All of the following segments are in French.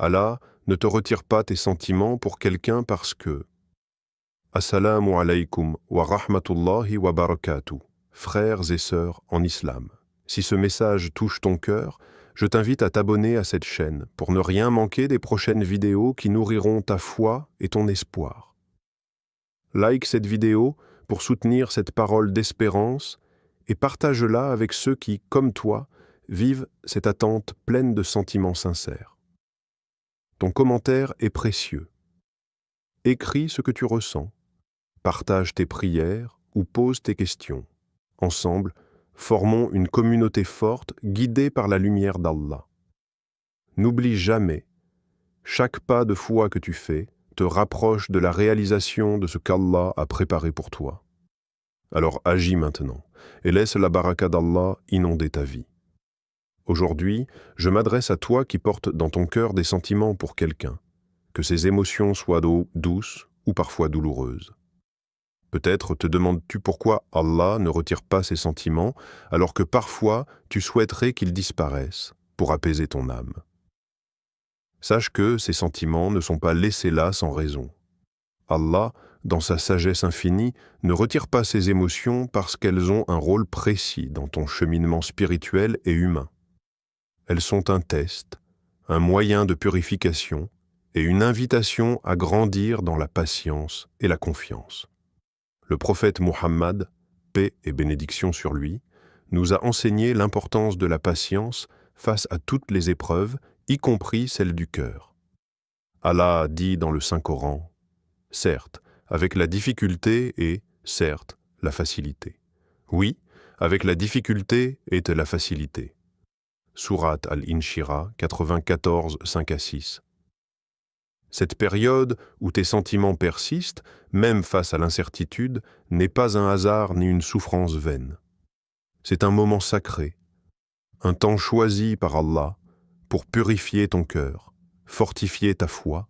Allah ne te retire pas tes sentiments pour quelqu'un parce que Assalamu alaykum wa rahmatullahi wa barakatuh, frères et sœurs en islam. Si ce message touche ton cœur, je t'invite à t'abonner à cette chaîne pour ne rien manquer des prochaines vidéos qui nourriront ta foi et ton espoir. Like cette vidéo pour soutenir cette parole d'espérance et partage-la avec ceux qui, comme toi, vivent cette attente pleine de sentiments sincères. Ton commentaire est précieux. Écris ce que tu ressens, partage tes prières ou pose tes questions. Ensemble, formons une communauté forte guidée par la lumière d'Allah. N'oublie jamais, chaque pas de foi que tu fais te rapproche de la réalisation de ce qu'Allah a préparé pour toi. Alors agis maintenant et laisse la baraka d'Allah inonder ta vie. Aujourd'hui, je m'adresse à toi qui portes dans ton cœur des sentiments pour quelqu'un, que ces émotions soient douces ou parfois douloureuses. Peut-être te demandes-tu pourquoi Allah ne retire pas ses sentiments alors que parfois tu souhaiterais qu'ils disparaissent pour apaiser ton âme. Sache que ces sentiments ne sont pas laissés là sans raison. Allah, dans sa sagesse infinie, ne retire pas ces émotions parce qu'elles ont un rôle précis dans ton cheminement spirituel et humain. Elles sont un test, un moyen de purification et une invitation à grandir dans la patience et la confiance. Le prophète Muhammad, paix et bénédiction sur lui, nous a enseigné l'importance de la patience face à toutes les épreuves, y compris celles du cœur. Allah dit dans le Saint-Coran, « Certes, avec la difficulté et, certes, la facilité. Oui, avec la difficulté et la facilité. » Sourate Al-Inshirah 94, 5-6. Cette période où tes sentiments persistent, même face à l'incertitude, n'est pas un hasard ni une souffrance vaine. C'est un moment sacré, un temps choisi par Allah pour purifier ton cœur, fortifier ta foi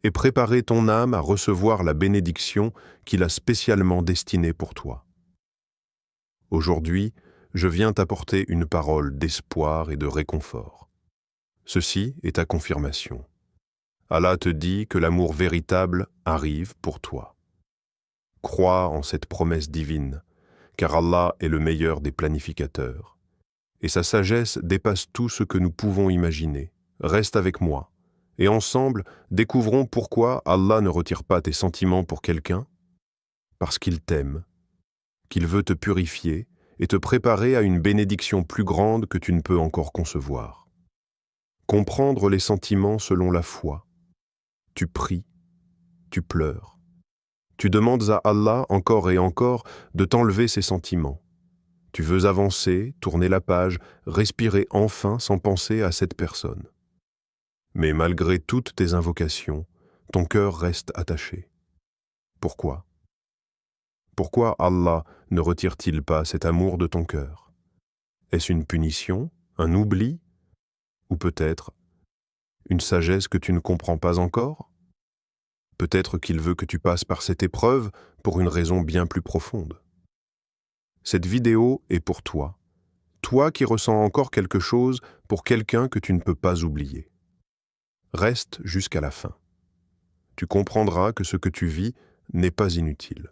et préparer ton âme à recevoir la bénédiction qu'il a spécialement destinée pour toi. Aujourd'hui, je viens t'apporter une parole d'espoir et de réconfort. Ceci est ta confirmation. Allah te dit que l'amour véritable arrive pour toi. Crois en cette promesse divine, car Allah est le meilleur des planificateurs. Et sa sagesse dépasse tout ce que nous pouvons imaginer. Reste avec moi, et ensemble, découvrons pourquoi Allah ne retire pas tes sentiments pour quelqu'un. Parce qu'il t'aime, qu'il veut te purifier et te préparer à une bénédiction plus grande que tu ne peux encore concevoir. Comprendre les sentiments selon la foi. Tu pries, tu pleures. Tu demandes à Allah encore et encore de t'enlever ces sentiments. Tu veux avancer, tourner la page, respirer enfin sans penser à cette personne. Mais malgré toutes tes invocations, ton cœur reste attaché. Pourquoi? Pourquoi Allah ne retire-t-il pas cet amour de ton cœur? Est-ce une punition, un oubli, ou peut-être une sagesse que tu ne comprends pas encore? Peut-être qu'il veut que tu passes par cette épreuve pour une raison bien plus profonde. Cette vidéo est pour toi, toi qui ressens encore quelque chose pour quelqu'un que tu ne peux pas oublier. Reste jusqu'à la fin. Tu comprendras que ce que tu vis n'est pas inutile.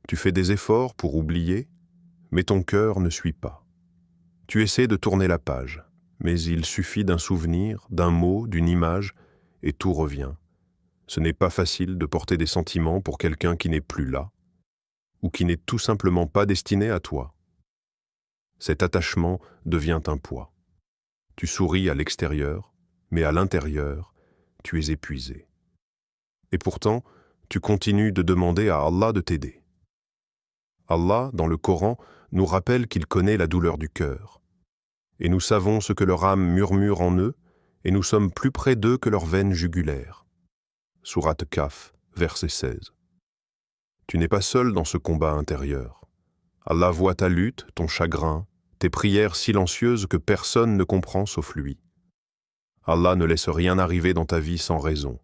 Tu fais des efforts pour oublier, mais ton cœur ne suit pas. Tu essaies de tourner la page, mais il suffit d'un souvenir, d'un mot, d'une image, et tout revient. Ce n'est pas facile de porter des sentiments pour quelqu'un qui n'est plus là, ou qui n'est tout simplement pas destiné à toi. Cet attachement devient un poids. Tu souris à l'extérieur, mais à l'intérieur, tu es épuisé. Et pourtant, tu continues de demander à Allah de t'aider. Allah, dans le Coran, nous rappelle qu'il connaît la douleur du cœur. Et nous savons ce que leur âme murmure en eux, et nous sommes plus près d'eux que leurs veines jugulaires. Sourate Kaf, verset 16. Tu n'es pas seul dans ce combat intérieur. Allah voit ta lutte, ton chagrin, tes prières silencieuses que personne ne comprend sauf lui. Allah ne laisse rien arriver dans ta vie sans raison.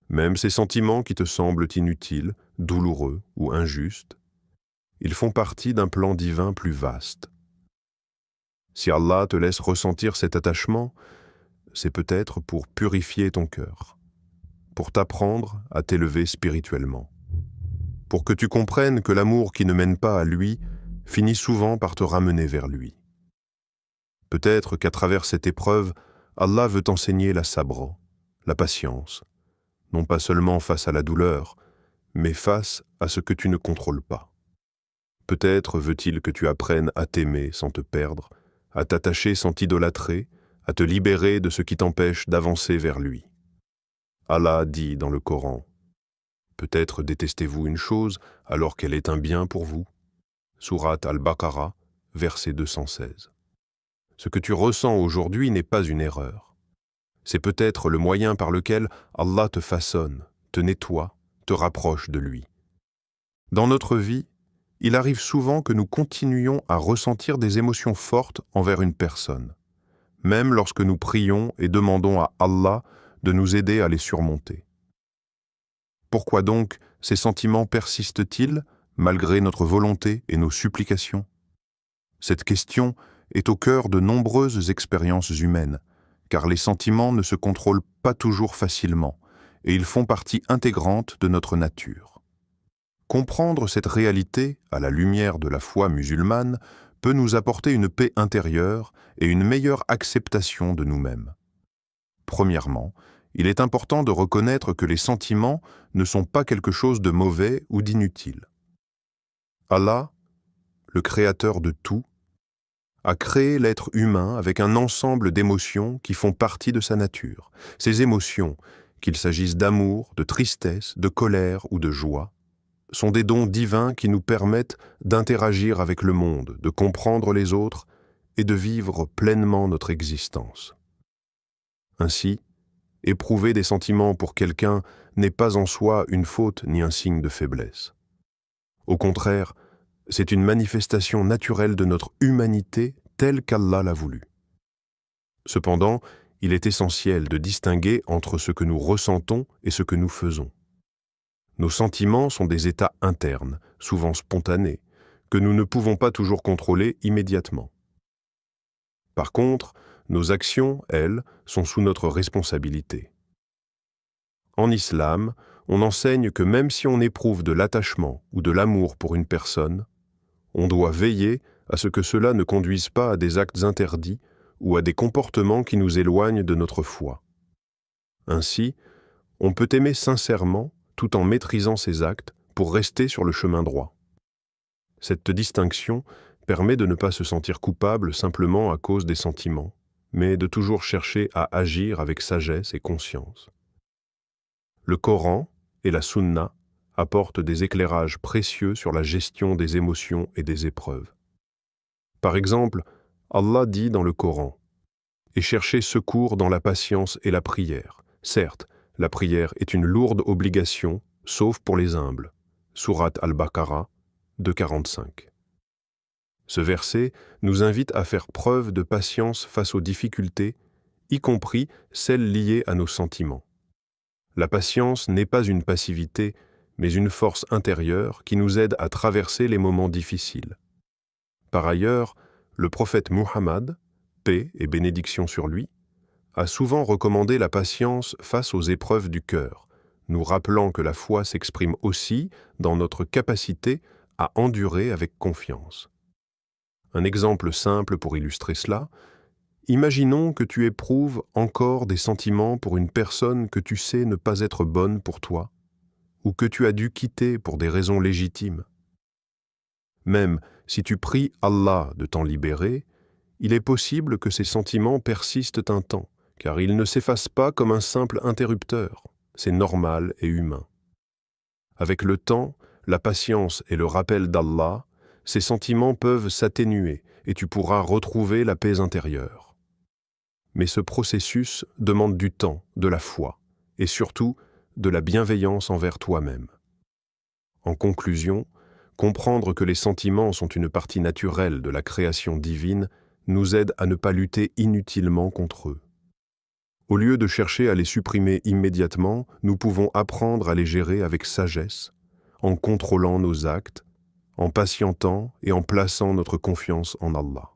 Même ces sentiments qui te semblent inutiles, douloureux ou injustes, ils font partie d'un plan divin plus vaste. Si Allah te laisse ressentir cet attachement, c'est peut-être pour purifier ton cœur, pour t'apprendre à t'élever spirituellement, pour que tu comprennes que l'amour qui ne mène pas à lui finit souvent par te ramener vers lui. Peut-être qu'à travers cette épreuve, Allah veut t'enseigner la sabra, la patience, non pas seulement face à la douleur, mais face à ce que tu ne contrôles pas. Peut-être veut-il que tu apprennes à t'aimer sans te perdre, à t'attacher sans t'idolâtrer, à te libérer de ce qui t'empêche d'avancer vers lui. Allah dit dans le Coran, « Peut-être détestez-vous une chose alors qu'elle est un bien pour vous. » Sourate Al-Baqarah, verset 216. Ce que tu ressens aujourd'hui n'est pas une erreur. C'est peut-être le moyen par lequel Allah te façonne, te nettoie, te rapproche de lui. Dans notre vie, il arrive souvent que nous continuions à ressentir des émotions fortes envers une personne, même lorsque nous prions et demandons à Allah de nous aider à les surmonter. Pourquoi donc ces sentiments persistent-ils malgré notre volonté et nos supplications? Cette question est au cœur de nombreuses expériences humaines, car les sentiments ne se contrôlent pas toujours facilement et ils font partie intégrante de notre nature. Comprendre cette réalité à la lumière de la foi musulmane peut nous apporter une paix intérieure et une meilleure acceptation de nous-mêmes. Premièrement, il est important de reconnaître que les sentiments ne sont pas quelque chose de mauvais ou d'inutile. Allah, le créateur de tout, a créé l'être humain avec un ensemble d'émotions qui font partie de sa nature. Ces émotions, qu'il s'agisse d'amour, de tristesse, de colère ou de joie, sont des dons divins qui nous permettent d'interagir avec le monde, de comprendre les autres et de vivre pleinement notre existence. Ainsi, éprouver des sentiments pour quelqu'un n'est pas en soi une faute ni un signe de faiblesse. Au contraire, c'est une manifestation naturelle de notre humanité telle qu'Allah l'a voulu. Cependant, il est essentiel de distinguer entre ce que nous ressentons et ce que nous faisons. Nos sentiments sont des états internes, souvent spontanés, que nous ne pouvons pas toujours contrôler immédiatement. Par contre, nos actions, elles, sont sous notre responsabilité. En islam, on enseigne que même si on éprouve de l'attachement ou de l'amour pour une personne, on doit veiller à ce que cela ne conduise pas à des actes interdits ou à des comportements qui nous éloignent de notre foi. Ainsi, on peut aimer sincèrement tout en maîtrisant ses actes pour rester sur le chemin droit. Cette distinction permet de ne pas se sentir coupable simplement à cause des sentiments, mais de toujours chercher à agir avec sagesse et conscience. Le Coran et la Sunna apportent des éclairages précieux sur la gestion des émotions et des épreuves. Par exemple, Allah dit dans le Coran « Et cherchez secours dans la patience et la prière. Certes, la prière est une lourde obligation, sauf pour les humbles. » Sourate Al-Baqarah 2,45. Ce verset nous invite à faire preuve de patience face aux difficultés, y compris celles liées à nos sentiments. La patience n'est pas une passivité, mais une force intérieure qui nous aide à traverser les moments difficiles. Par ailleurs, le prophète Muhammad, paix et bénédiction sur lui, a souvent recommandé la patience face aux épreuves du cœur, nous rappelant que la foi s'exprime aussi dans notre capacité à endurer avec confiance. Un exemple simple pour illustrer cela, imaginons que tu éprouves encore des sentiments pour une personne que tu sais ne pas être bonne pour toi, ou que tu as dû quitter pour des raisons légitimes. Même si tu pries Allah de t'en libérer, il est possible que ces sentiments persistent un temps, car ils ne s'effacent pas comme un simple interrupteur. C'est normal et humain. Avec le temps, la patience et le rappel d'Allah, ces sentiments peuvent s'atténuer et tu pourras retrouver la paix intérieure. Mais ce processus demande du temps, de la foi et surtout de la bienveillance envers toi-même. En conclusion, comprendre que les sentiments sont une partie naturelle de la création divine nous aide à ne pas lutter inutilement contre eux. Au lieu de chercher à les supprimer immédiatement, nous pouvons apprendre à les gérer avec sagesse, en contrôlant nos actes, en patientant et en plaçant notre confiance en Allah.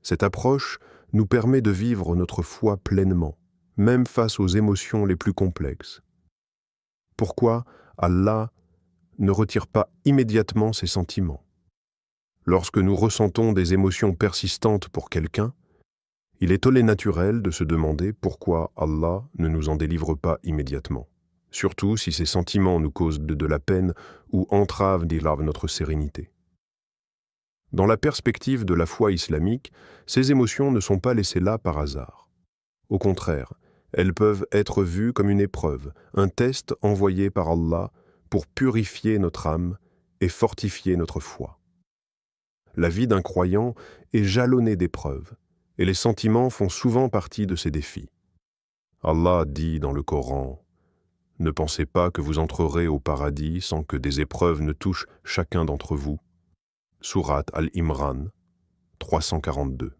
Cette approche nous permet de vivre notre foi pleinement, même face aux émotions les plus complexes. Pourquoi Allah ne retire pas immédiatement ses sentiments? Lorsque nous ressentons des émotions persistantes pour quelqu'un, il est tollé naturel de se demander pourquoi Allah ne nous en délivre pas immédiatement, surtout si ces sentiments nous causent de la peine ou entravent notre sérénité. Dans la perspective de la foi islamique, ces émotions ne sont pas laissées là par hasard. Au contraire, elles peuvent être vues comme une épreuve, un test envoyé par Allah pour purifier notre âme et fortifier notre foi. La vie d'un croyant est jalonnée d'épreuves, et les sentiments font souvent partie de ces défis. Allah dit dans le Coran: « Ne pensez pas que vous entrerez au paradis sans que des épreuves ne touchent chacun d'entre vous. » Sourate Al-Imran, 342.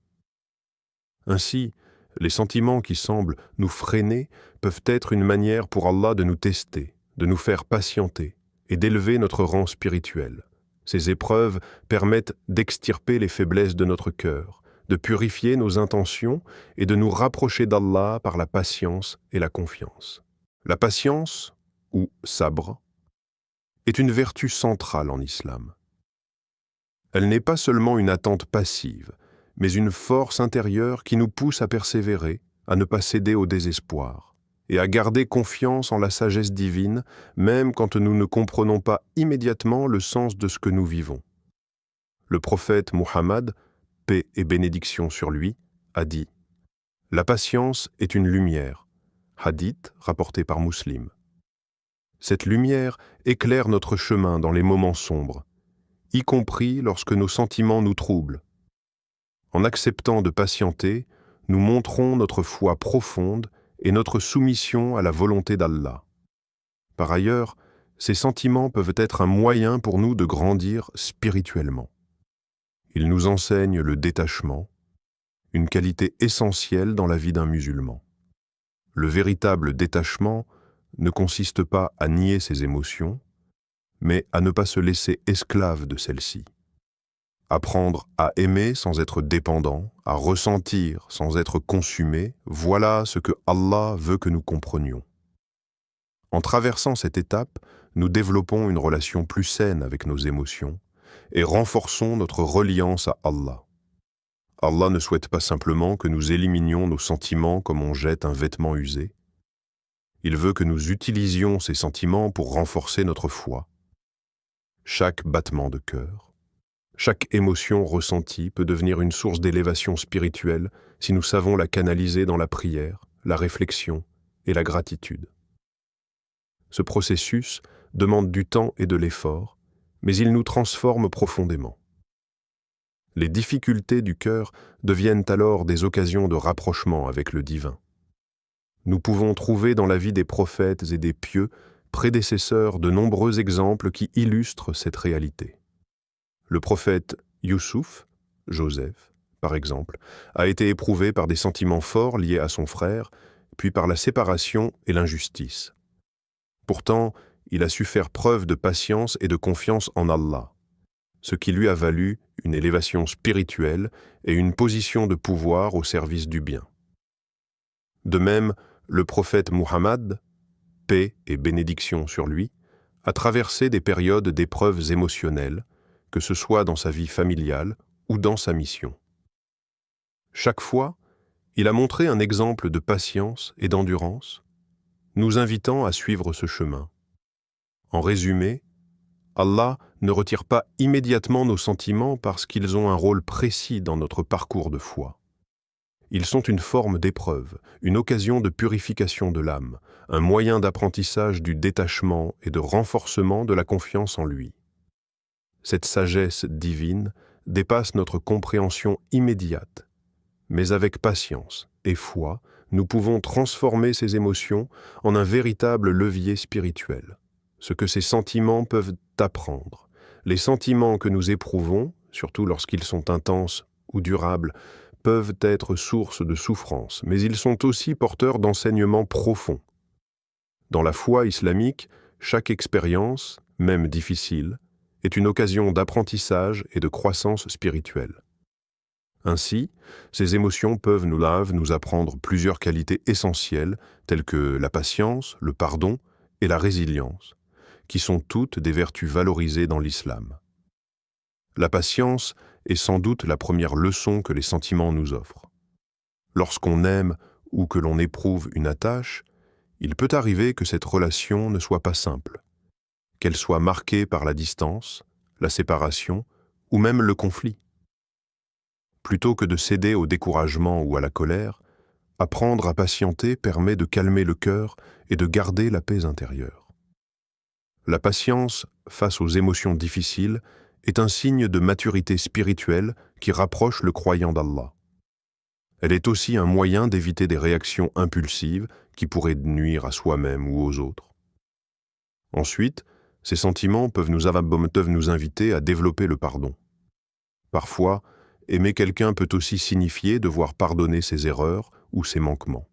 Ainsi, les sentiments qui semblent nous freiner peuvent être une manière pour Allah de nous tester, de nous faire patienter et d'élever notre rang spirituel. Ces épreuves permettent d'extirper les faiblesses de notre cœur, de purifier nos intentions et de nous rapprocher d'Allah par la patience et la confiance. La patience, ou sabr, est une vertu centrale en islam. Elle n'est pas seulement une attente passive, mais une force intérieure qui nous pousse à persévérer, à ne pas céder au désespoir, et à garder confiance en la sagesse divine, même quand nous ne comprenons pas immédiatement le sens de ce que nous vivons. Le prophète Muhammad, paix et bénédiction sur lui, a dit: « La patience est une lumière. » Hadith rapporté par Muslim. Cette lumière éclaire notre chemin dans les moments sombres, y compris lorsque nos sentiments nous troublent. En acceptant de patienter, nous montrons notre foi profonde et notre soumission à la volonté d'Allah. Par ailleurs, ces sentiments peuvent être un moyen pour nous de grandir spirituellement. Ils nous enseignent le détachement, une qualité essentielle dans la vie d'un musulman. Le véritable détachement ne consiste pas à nier ses émotions, mais à ne pas se laisser esclave de celles-ci. Apprendre à aimer sans être dépendant, à ressentir sans être consumé, voilà ce que Allah veut que nous comprenions. En traversant cette étape, nous développons une relation plus saine avec nos émotions et renforçons notre reliance à Allah. Allah ne souhaite pas simplement que nous éliminions nos sentiments comme on jette un vêtement usé. Il veut que nous utilisions ces sentiments pour renforcer notre foi. Chaque battement de cœur, chaque émotion ressentie peut devenir une source d'élévation spirituelle si nous savons la canaliser dans la prière, la réflexion et la gratitude. Ce processus demande du temps et de l'effort, mais il nous transforme profondément. Les difficultés du cœur deviennent alors des occasions de rapprochement avec le divin. Nous pouvons trouver dans la vie des prophètes et des pieux prédécesseurs de nombreux exemples qui illustrent cette réalité. Le prophète Youssouf, Joseph, par exemple, a été éprouvé par des sentiments forts liés à son frère, puis par la séparation et l'injustice. Pourtant, il a su faire preuve de patience et de confiance en Allah, ce qui lui a valu une élévation spirituelle et une position de pouvoir au service du bien. De même, le prophète Muhammad, paix et bénédiction sur lui, a traversé des périodes d'épreuves émotionnelles, que ce soit dans sa vie familiale ou dans sa mission. Chaque fois, il a montré un exemple de patience et d'endurance, nous invitant à suivre ce chemin. En résumé, Allah ne retire pas immédiatement nos sentiments parce qu'ils ont un rôle précis dans notre parcours de foi. Ils sont une forme d'épreuve, une occasion de purification de l'âme, un moyen d'apprentissage du détachement et de renforcement de la confiance en lui. Cette sagesse divine dépasse notre compréhension immédiate, mais avec patience et foi, nous pouvons transformer ces émotions en un véritable levier spirituel. Ce que ces sentiments peuvent apprendre. Les sentiments que nous éprouvons, surtout lorsqu'ils sont intenses ou durables, peuvent être source de souffrance, mais ils sont aussi porteurs d'enseignements profonds. Dans la foi islamique, chaque expérience, même difficile, est une occasion d'apprentissage et de croissance spirituelle. Ainsi, ces émotions peuvent nous apprendre plusieurs qualités essentielles telles que la patience, le pardon et la résilience, qui sont toutes des vertus valorisées dans l'islam. La patience est sans doute la première leçon que les sentiments nous offrent. Lorsqu'on aime ou que l'on éprouve une attache, il peut arriver que cette relation ne soit pas simple, qu'elle soit marquée par la distance, la séparation ou même le conflit. Plutôt que de céder au découragement ou à la colère, apprendre à patienter permet de calmer le cœur et de garder la paix intérieure. La patience face aux émotions difficiles est un signe de maturité spirituelle qui rapproche le croyant d'Allah. Elle est aussi un moyen d'éviter des réactions impulsives qui pourraient nuire à soi-même ou aux autres. Ensuite, ces sentiments peuvent nous inviter à développer le pardon. Parfois, aimer quelqu'un peut aussi signifier devoir pardonner ses erreurs ou ses manquements.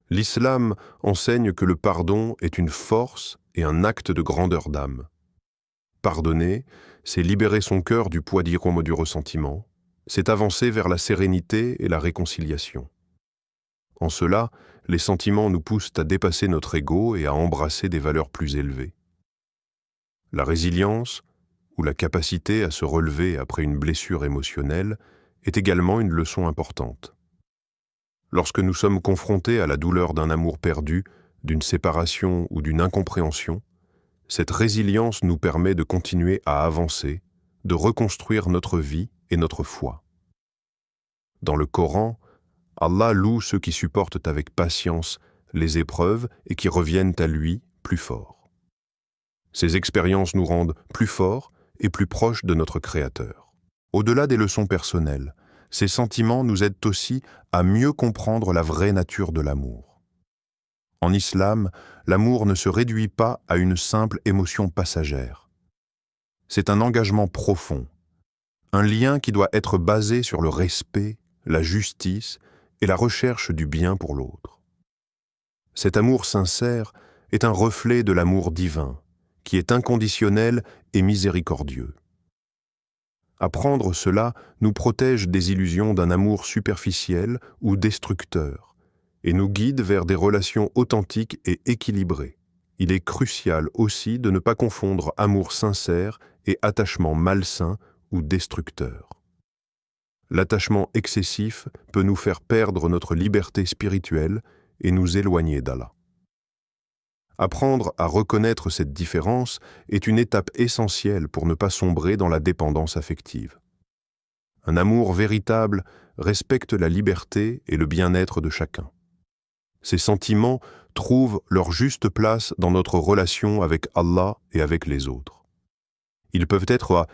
L'islam enseigne que le pardon est une force et un acte de grandeur d'âme. Pardonner, c'est libérer son cœur du poids du ressentiment, c'est avancer vers la sérénité et la réconciliation. En cela, les sentiments nous poussent à dépasser notre ego et à embrasser des valeurs plus élevées. La résilience, ou la capacité à se relever après une blessure émotionnelle, est également une leçon importante. Lorsque nous sommes confrontés à la douleur d'un amour perdu, d'une séparation ou d'une incompréhension, cette résilience nous permet de continuer à avancer, de reconstruire notre vie et notre foi. Dans le Coran, Allah loue ceux qui supportent avec patience les épreuves et qui reviennent à lui plus forts. Ces expériences nous rendent plus forts et plus proches de notre Créateur. Au-delà des leçons personnelles, ces sentiments nous aident aussi à mieux comprendre la vraie nature de l'amour. En islam, l'amour ne se réduit pas à une simple émotion passagère. C'est un engagement profond, un lien qui doit être basé sur le respect, la justice et la recherche du bien pour l'autre. Cet amour sincère est un reflet de l'amour divin, qui est inconditionnel et miséricordieux. Apprendre cela nous protège des illusions d'un amour superficiel ou destructeur et nous guide vers des relations authentiques et équilibrées. Il est crucial aussi de ne pas confondre amour sincère et attachement malsain ou destructeur. L'attachement excessif peut nous faire perdre notre liberté spirituelle et nous éloigner d'Allah. Apprendre à reconnaître cette différence est une étape essentielle pour ne pas sombrer dans la dépendance affective. Un amour véritable respecte la liberté et le bien-être de chacun. Ces sentiments trouvent leur juste place dans notre relation avec Allah et avec les autres. Ils peuvent être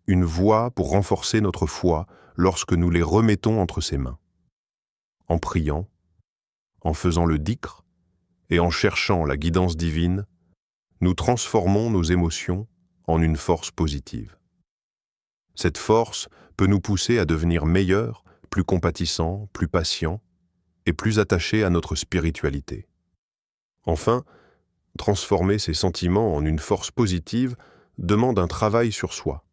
une voie pour renforcer notre foi lorsque nous les remettons entre ses mains. En priant, en faisant le dhikr et en cherchant la guidance divine, nous transformons nos émotions en une force positive. Cette force peut nous pousser à devenir meilleurs, plus compatissants, plus patients et plus attachés à notre spiritualité. Enfin, transformer ces sentiments en une force positive demande un travail sur soi.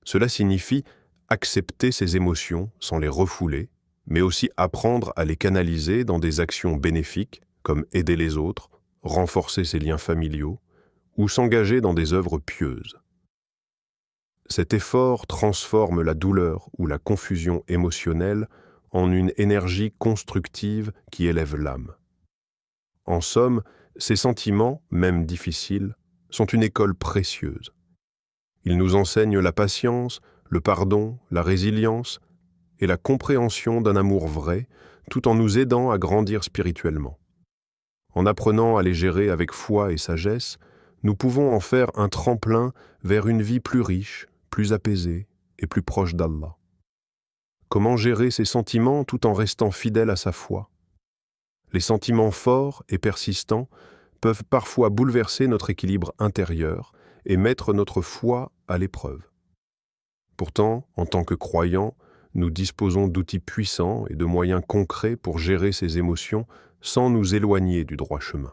Cela signifie accepter ces émotions sans les refouler, mais aussi apprendre à les canaliser dans des actions bénéfiques, comme aider les autres, renforcer ses liens familiaux, ou s'engager dans des œuvres pieuses. Cet effort transforme la douleur ou la confusion émotionnelle en une énergie constructive qui élève l'âme. En somme, ces sentiments, même difficiles, sont une école précieuse. Ils nous enseignent la patience, le pardon, la résilience et la compréhension d'un amour vrai, tout en nous aidant à grandir spirituellement. En apprenant à les gérer avec foi et sagesse, nous pouvons en faire un tremplin vers une vie plus riche, plus apaisée et plus proche d'Allah. Comment gérer ces sentiments tout en restant fidèle à sa foi? Les sentiments forts et persistants peuvent parfois bouleverser notre équilibre intérieur et mettre notre foi à l'épreuve. Pourtant, en tant que croyants, nous disposons d'outils puissants et de moyens concrets pour gérer ces émotions sans nous éloigner du droit chemin.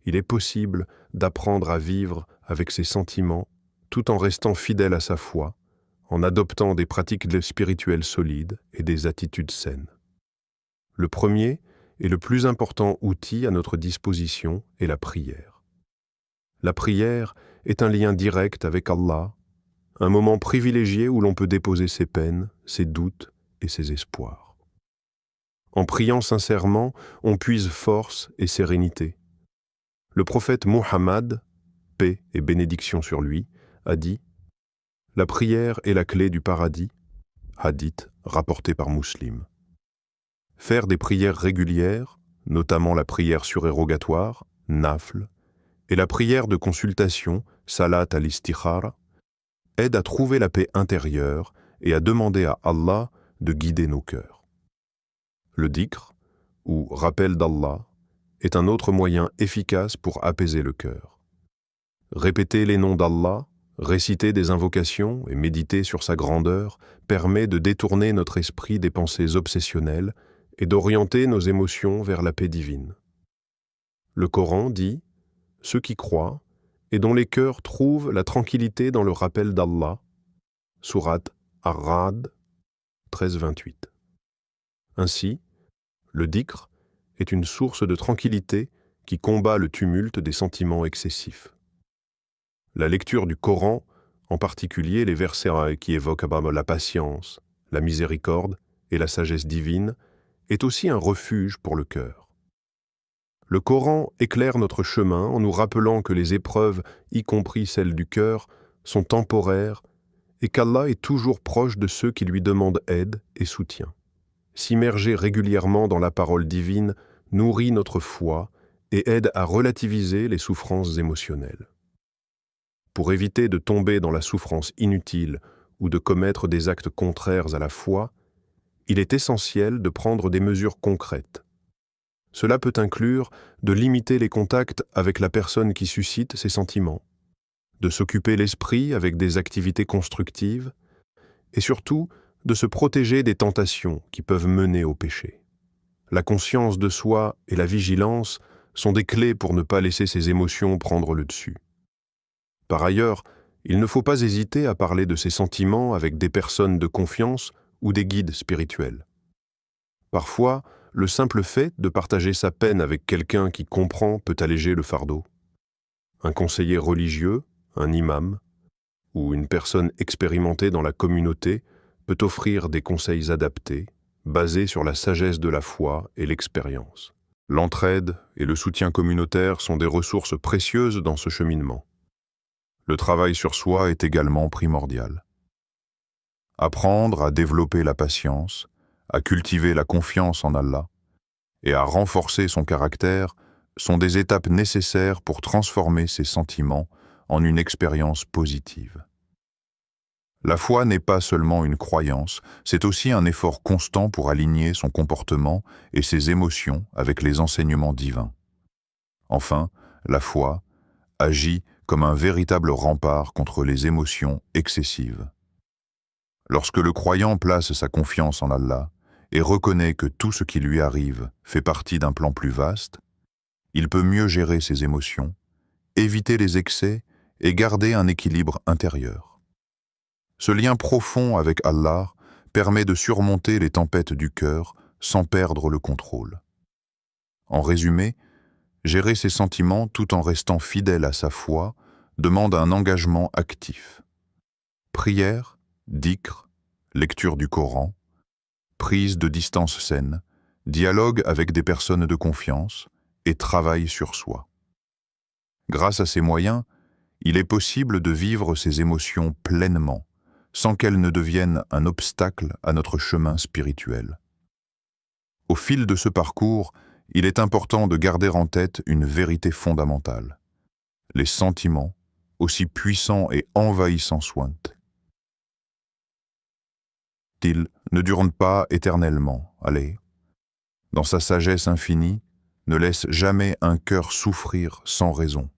Il est possible d'apprendre à vivre avec ces sentiments tout en restant fidèle à sa foi, en adoptant des pratiques spirituelles solides et des attitudes saines. Le premier et le plus important outil à notre disposition est la prière. La prière est un lien direct avec Allah, un moment privilégié où l'on peut déposer ses peines, ses doutes et ses espoirs. En priant sincèrement, on puise force et sérénité. Le prophète Muhammad, paix et bénédiction sur lui, a dit « La prière est la clé du paradis », hadith rapporté par Muslim. Faire des prières régulières, notamment la prière surérogatoire, nafl, et la prière de consultation, salat al-istikhara, aide à trouver la paix intérieure et à demander à Allah de guider nos cœurs. Le dhikr, ou rappel d'Allah, est un autre moyen efficace pour apaiser le cœur. Répéter les noms d'Allah, réciter des invocations et méditer sur sa grandeur permet de détourner notre esprit des pensées obsessionnelles et d'orienter nos émotions vers la paix divine. Le Coran dit « Ceux qui croient et dont les cœurs trouvent la tranquillité dans le rappel d'Allah » Sourate Ar-Ra'd 13-28. Ainsi, le dhikr est une source de tranquillité qui combat le tumulte des sentiments excessifs. La lecture du Coran, en particulier les versets qui évoquent la patience, la miséricorde et la sagesse divine, est aussi un refuge pour le cœur. Le Coran éclaire notre chemin en nous rappelant que les épreuves, y compris celles du cœur, sont temporaires et qu'Allah est toujours proche de ceux qui lui demandent aide et soutien. S'immerger régulièrement dans la parole divine nourrit notre foi et aide à relativiser les souffrances émotionnelles. Pour éviter de tomber dans la souffrance inutile ou de commettre des actes contraires à la foi, il est essentiel de prendre des mesures concrètes. Cela peut inclure de limiter les contacts avec la personne qui suscite ces sentiments, de s'occuper l'esprit avec des activités constructives et surtout de se protéger des tentations qui peuvent mener au péché. La conscience de soi et la vigilance sont des clés pour ne pas laisser ses émotions prendre le dessus. Par ailleurs, il ne faut pas hésiter à parler de ses sentiments avec des personnes de confiance ou des guides spirituels. Parfois, le simple fait de partager sa peine avec quelqu'un qui comprend peut alléger le fardeau. Un conseiller religieux, un imam, ou une personne expérimentée dans la communauté peut offrir des conseils adaptés, basés sur la sagesse de la foi et l'expérience. L'entraide et le soutien communautaire sont des ressources précieuses dans ce cheminement. Le travail sur soi est également primordial. Apprendre à développer la patience, à cultiver la confiance en Allah et à renforcer son caractère sont des étapes nécessaires pour transformer ses sentiments en une expérience positive. La foi n'est pas seulement une croyance, c'est aussi un effort constant pour aligner son comportement et ses émotions avec les enseignements divins. Enfin, la foi agit comme un véritable rempart contre les émotions excessives. Lorsque le croyant place sa confiance en Allah et reconnaît que tout ce qui lui arrive fait partie d'un plan plus vaste, il peut mieux gérer ses émotions, éviter les excès et garder un équilibre intérieur. Ce lien profond avec Allah permet de surmonter les tempêtes du cœur sans perdre le contrôle. En résumé, gérer ses sentiments tout en restant fidèle à sa foi demande un engagement actif. Prière, dhikr, lecture du Coran, prise de distance saine, dialogue avec des personnes de confiance et travail sur soi. Grâce à ces moyens, il est possible de vivre ses émotions pleinement, sans qu'elles ne deviennent un obstacle à notre chemin spirituel. Au fil de ce parcours, il est important de garder en tête une vérité fondamentale. Les sentiments, aussi puissants et envahissants soient-ils, ne durent pas éternellement. Allez, dans sa sagesse infinie, ne laisse jamais un cœur souffrir sans raison,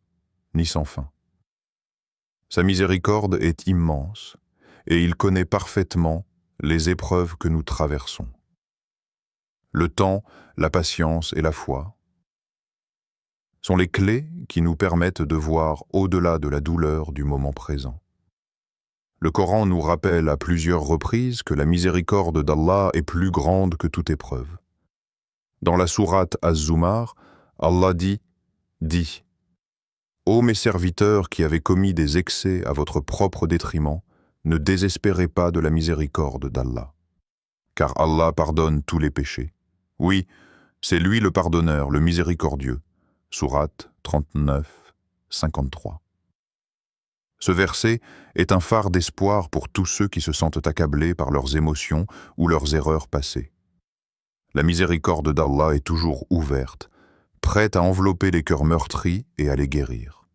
ni sans fin. Sa miséricorde est immense, et il connaît parfaitement les épreuves que nous traversons. Le temps, la patience et la foi sont les clés qui nous permettent de voir au-delà de la douleur du moment présent. Le Coran nous rappelle à plusieurs reprises que la miséricorde d'Allah est plus grande que toute épreuve. Dans la sourate Az-Zumar, Allah dit « Dis, ô mes serviteurs qui avez commis des excès à votre propre détriment, ne désespérez pas de la miséricorde d'Allah. Car Allah pardonne tous les péchés. Oui, c'est lui le pardonneur, le miséricordieux. » Sourate 39, 53. Ce verset est un phare d'espoir pour tous ceux qui se sentent accablés par leurs émotions ou leurs erreurs passées. La miséricorde d'Allah est toujours ouverte, prête à envelopper les cœurs meurtris et à les guérir.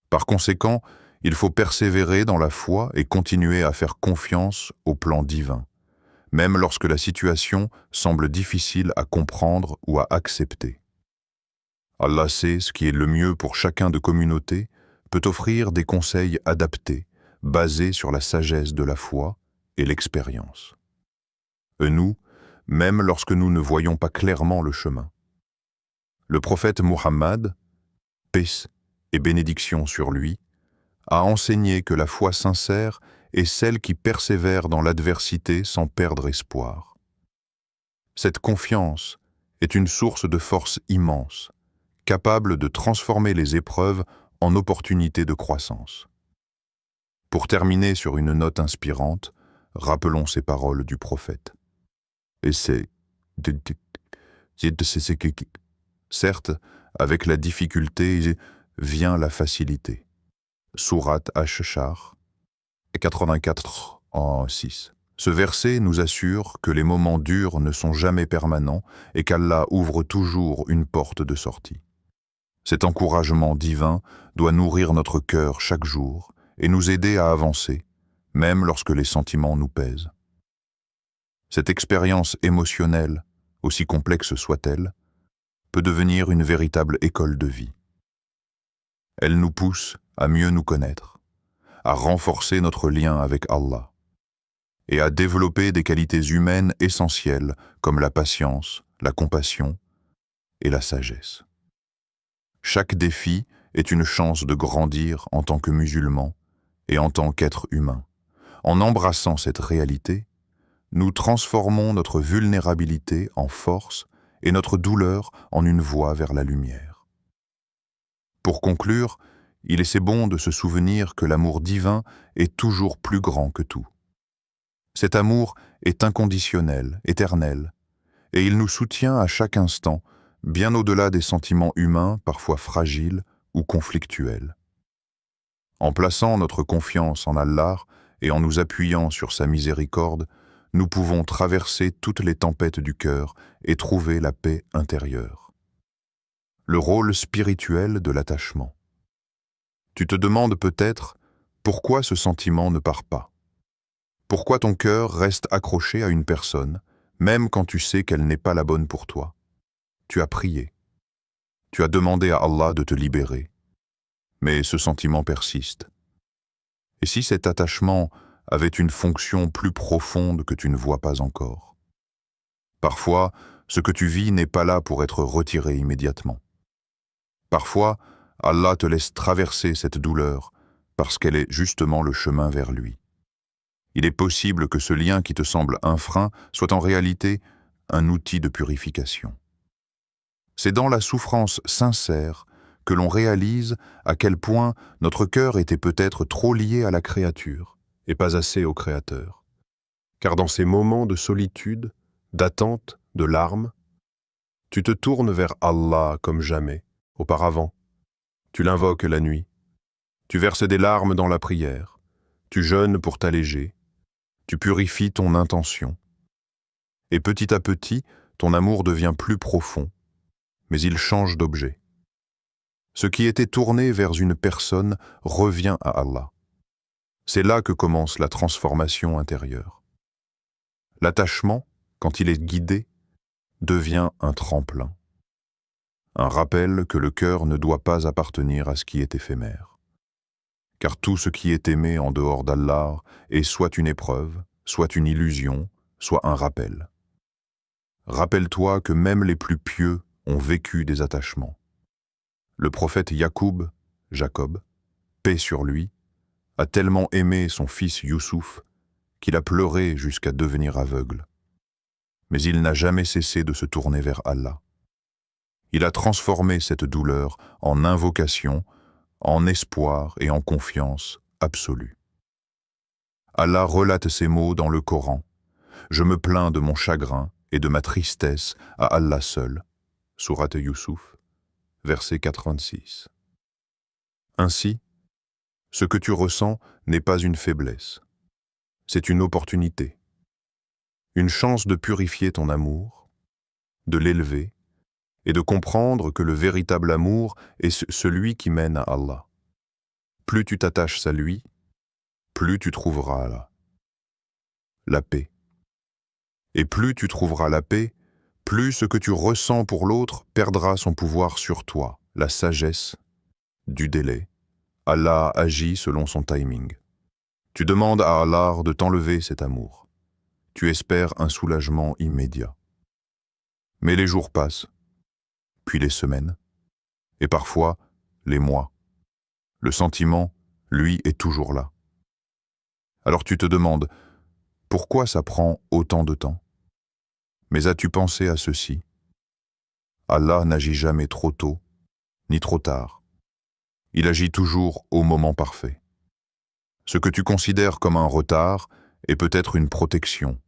Par conséquent, il faut persévérer dans la foi et continuer à faire confiance au plan divin, même lorsque la situation semble difficile à comprendre ou à accepter. Allah sait ce qui est le mieux pour chacun de communauté, peut offrir des conseils adaptés, basés sur la sagesse de la foi et l'expérience. Et nous, même lorsque nous ne voyons pas clairement le chemin. Le prophète Muhammad, paix et bénédiction sur lui, a enseigné que la foi sincère est celle qui persévère dans l'adversité sans perdre espoir. Cette confiance est une source de force immense, capable de transformer les épreuves en opportunités de croissance. Pour terminer sur une note inspirante, rappelons ces paroles du prophète. Et certes, avec la difficulté vient la facilité. Sourate Ash-Shar 84 en 6. Ce verset nous assure que les moments durs ne sont jamais permanents et qu'Allah ouvre toujours une porte de sortie. Cet encouragement divin doit nourrir notre cœur chaque jour et nous aider à avancer, même lorsque les sentiments nous pèsent. Cette expérience émotionnelle, aussi complexe soit-elle, peut devenir une véritable école de vie. Elle nous pousse à mieux nous connaître, à renforcer notre lien avec Allah et à développer des qualités humaines essentielles comme la patience, la compassion et la sagesse. Chaque défi est une chance de grandir en tant que musulman et en tant qu'être humain. En embrassant cette réalité, nous transformons notre vulnérabilité en force et notre douleur en une voie vers la lumière. Pour conclure, il est bon de se souvenir que l'amour divin est toujours plus grand que tout. Cet amour est inconditionnel, éternel, et il nous soutient à chaque instant, bien au-delà des sentiments humains parfois fragiles ou conflictuels. En plaçant notre confiance en Allah et en nous appuyant sur sa miséricorde, nous pouvons traverser toutes les tempêtes du cœur et trouver la paix intérieure. Le rôle spirituel de l'attachement. Tu te demandes peut-être pourquoi ce sentiment ne part pas. Pourquoi ton cœur reste accroché à une personne, même quand tu sais qu'elle n'est pas la bonne pour toi. Tu as prié. Tu as demandé à Allah de te libérer. Mais ce sentiment persiste. Et si cet attachement avait une fonction plus profonde que tu ne vois pas encore? Parfois, ce que tu vis n'est pas là pour être retiré immédiatement. Parfois, Allah te laisse traverser cette douleur parce qu'elle est justement le chemin vers lui. Il est possible que ce lien qui te semble un frein soit en réalité un outil de purification. C'est dans la souffrance sincère que l'on réalise à quel point notre cœur était peut-être trop lié à la créature et pas assez au Créateur. Car dans ces moments de solitude, d'attente, de larmes, tu te tournes vers Allah comme jamais, auparavant. Tu l'invoques la nuit. Tu verses des larmes dans la prière. Tu jeûnes pour t'alléger. Tu purifies ton intention. Et petit à petit, ton amour devient plus profond, mais il change d'objet. Ce qui était tourné vers une personne revient à Allah. C'est là que commence la transformation intérieure. L'attachement, quand il est guidé, devient un tremplin. Un rappel que le cœur ne doit pas appartenir à ce qui est éphémère. Car tout ce qui est aimé en dehors d'Allah est soit une épreuve, soit une illusion, soit un rappel. Rappelle-toi que même les plus pieux ont vécu des attachements. Le prophète Jacob, paix sur lui, a tellement aimé son fils Youssouf qu'il a pleuré jusqu'à devenir aveugle. Mais il n'a jamais cessé de se tourner vers Allah. Il a transformé cette douleur en invocation, en espoir et en confiance absolue. Allah relate ces mots dans le Coran. Je me plains de mon chagrin et de ma tristesse à Allah seul. Sourate Youssouf, verset 86. Ainsi, ce que tu ressens n'est pas une faiblesse. C'est une opportunité. Une chance de purifier ton amour, de l'élever et de comprendre que le véritable amour est celui qui mène à Allah. Plus tu t'attaches à lui, plus tu trouveras la paix. Et plus tu trouveras la paix, plus ce que tu ressens pour l'autre perdra son pouvoir sur toi, la sagesse du délai. Allah agit selon son timing. Tu demandes à Allah de t'enlever cet amour. Tu espères un soulagement immédiat. Mais les jours passent, puis les semaines, et parfois les mois. Le sentiment, lui, est toujours là. Alors tu te demandes, pourquoi ça prend autant de temps? Mais as-tu pensé à ceci? Allah n'agit jamais trop tôt, ni trop tard. Il agit toujours au moment parfait. Ce que tu considères comme un retard est peut-être une protection.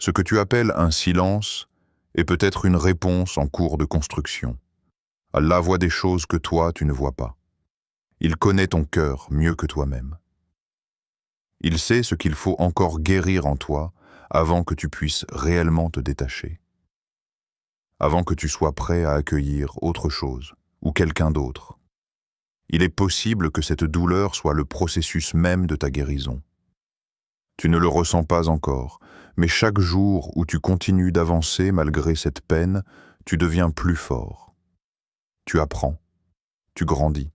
Ce que tu appelles un silence est peut-être une réponse en cours de construction. Allah voit des choses que toi, tu ne vois pas. Il connaît ton cœur mieux que toi-même. Il sait ce qu'il faut encore guérir en toi avant que tu puisses réellement te détacher. Avant que tu sois prêt à accueillir autre chose ou quelqu'un d'autre. Il est possible que cette douleur soit le processus même de ta guérison. Tu ne le ressens pas encore, mais chaque jour où tu continues d'avancer malgré cette peine, tu deviens plus fort. Tu apprends, tu grandis.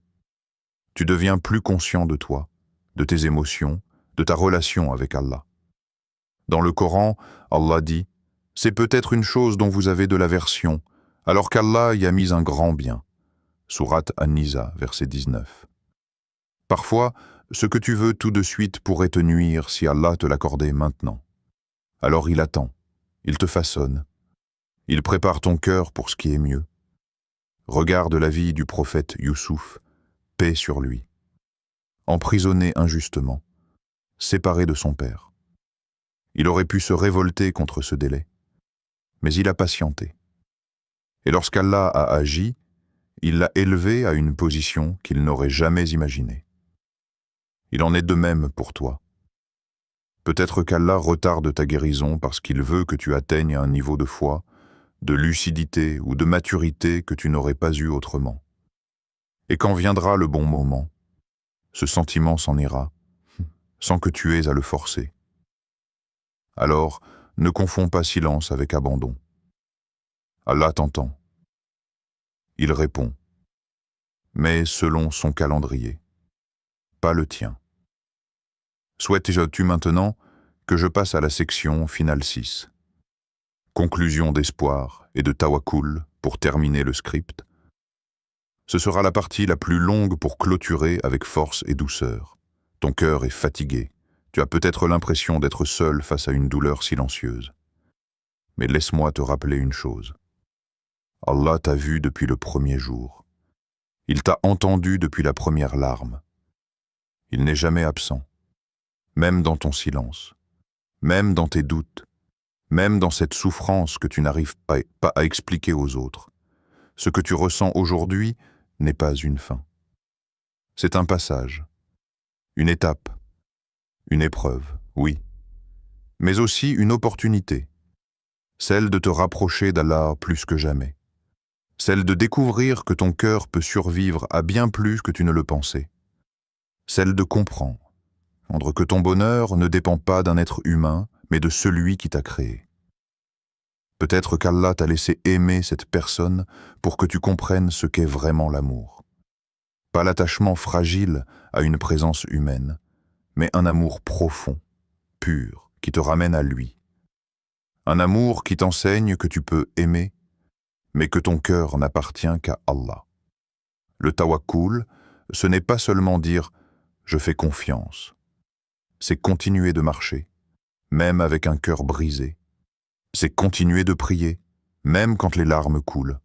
Tu deviens plus conscient de toi, de tes émotions, de ta relation avec Allah. Dans le Coran, Allah dit « C'est peut-être une chose dont vous avez de l'aversion, alors qu'Allah y a mis un grand bien. » Sourate An-Nisa, verset 19. Parfois, ce que tu veux tout de suite pourrait te nuire si Allah te l'accordait maintenant. Alors il attend, il te façonne, il prépare ton cœur pour ce qui est mieux. Regarde la vie du prophète Youssouf, paix sur lui. Emprisonné injustement, séparé de son père. Il aurait pu se révolter contre ce délai, mais il a patienté. Et lorsqu'Allah a agi, il l'a élevé à une position qu'il n'aurait jamais imaginée. Il en est de même pour toi. Peut-être qu'Allah retarde ta guérison parce qu'il veut que tu atteignes un niveau de foi, de lucidité ou de maturité que tu n'aurais pas eu autrement. Et quand viendra le bon moment, ce sentiment s'en ira, sans que tu aies à le forcer. Alors, ne confonds pas silence avec abandon. Allah t'entend. Il répond, mais selon son calendrier, pas le tien. Souhaites-tu maintenant que je passe à la section finale 6? Conclusion d'espoir et de tawakkul pour terminer le script. Ce sera la partie la plus longue pour clôturer avec force et douceur. Ton cœur est fatigué. Tu as peut-être l'impression d'être seul face à une douleur silencieuse. Mais laisse-moi te rappeler une chose. Allah t'a vu depuis le premier jour. Il t'a entendu depuis la première larme. Il n'est jamais absent, même dans ton silence, même dans tes doutes, même dans cette souffrance que tu n'arrives pas à expliquer aux autres. Ce que tu ressens aujourd'hui n'est pas une fin. C'est un passage, une étape, une épreuve, oui, mais aussi une opportunité, celle de te rapprocher d'Allah plus que jamais, celle de découvrir que ton cœur peut survivre à bien plus que tu ne le pensais, celle de comprendre que ton bonheur ne dépend pas d'un être humain, mais de celui qui t'a créé. Peut-être qu'Allah t'a laissé aimer cette personne pour que tu comprennes ce qu'est vraiment l'amour. Pas l'attachement fragile à une présence humaine, mais un amour profond, pur, qui te ramène à lui. Un amour qui t'enseigne que tu peux aimer, mais que ton cœur n'appartient qu'à Allah. Le tawakkul, ce n'est pas seulement dire « je fais confiance », c'est continuer de marcher, même avec un cœur brisé. C'est continuer de prier, même quand les larmes coulent.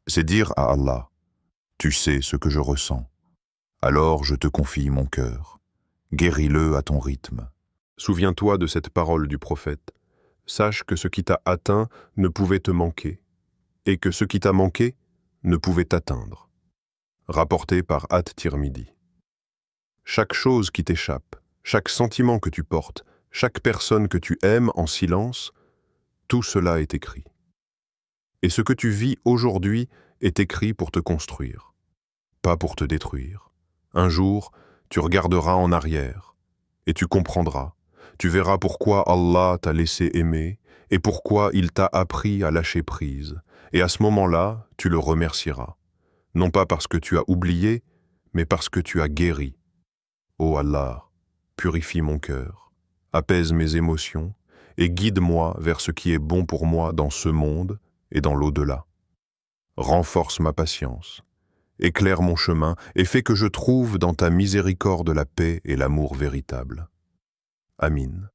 C'est dire à Allah, tu sais ce que je ressens. Alors je te confie mon cœur. Guéris-le à ton rythme. Souviens-toi de cette parole du prophète. Sache que ce qui t'a atteint ne pouvait te manquer, et que ce qui t'a manqué ne pouvait t'atteindre. Rapporté par At-Tirmidhi. Chaque chose qui t'échappe, chaque sentiment que tu portes, chaque personne que tu aimes en silence, tout cela est écrit. Et ce que tu vis aujourd'hui est écrit pour te construire, pas pour te détruire. Un jour, tu regarderas en arrière, et tu comprendras. Tu verras pourquoi Allah t'a laissé aimer, et pourquoi il t'a appris à lâcher prise. Et à ce moment-là, tu le remercieras. Non pas parce que tu as oublié, mais parce que tu as guéri. Ô Allah, purifie mon cœur, apaise mes émotions, et guide-moi vers ce qui est bon pour moi dans ce monde et dans l'au-delà. Renforce ma patience, éclaire mon chemin et fais que je trouve dans ta miséricorde la paix et l'amour véritable. Amin.